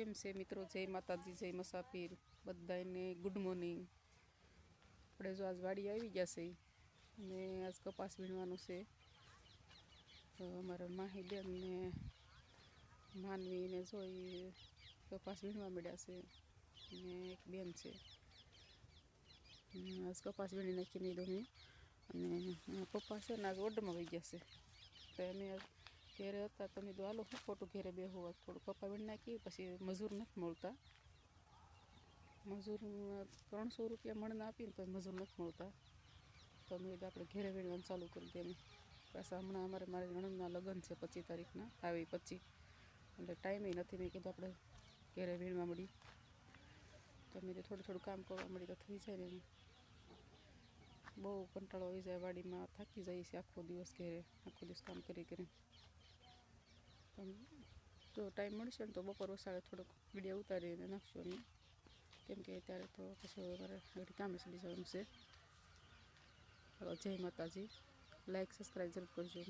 કેમ છે મિત્રો? જય માતાજી, જય મસાપીર બધાને ગુડ મોર્નિંગ. આપણે જો આજ વાડી આવી ગયા છે અને આજ કપાસ વીણવાનું છે. તો અમારા માહી બેન ને માનવી ને જોઈ કપાસ વીણવા મળ્યા છે અને એક બેન છે. આજ કપાસ વીણી નાખી નહીં દઉં અને પપ્પા છે ને આજ ઓર્ડરમાં વહી ગયા છે. તો અમે ઘેરે હતા તમે તો હાલો શું ખોટું ઘેરે બેહું, થોડું કપા વીણી નાખી. પછી મજૂર નથી મળતા, મજૂર 300 રૂપિયા મણને આપીને તો મજૂર નથી મળતા. તો અમે આપણે ઘેરે વીણવાનું ચાલુ કરી દઈએ. પાછા હમણાં મારી નણંદના લગ્ન છે 25 તારીખના, આવી 25, એટલે ટાઈમે નથી. મેં કીધું આપણે ઘેરે વીણવા મળી તો અમે થોડું કામ કરવા મળી તો થઈ જાય ને. બહુ કંટાળો આવી જાય, વાડીમાં થાકી જાય છે આખો દિવસ, ઘેરે આખો દિવસ કામ કરી. જો ટાઈમ મળશે ને તો બપોર વસાડે થોડોક વિડીયો ઉતારીને નાખશું અમે, કેમ કે અત્યારે તો પછી મારે કામે ચડી જવાનું છે. જય માતાજી. લાઈક સબસ્ક્રાઈબ જરૂર કરજો.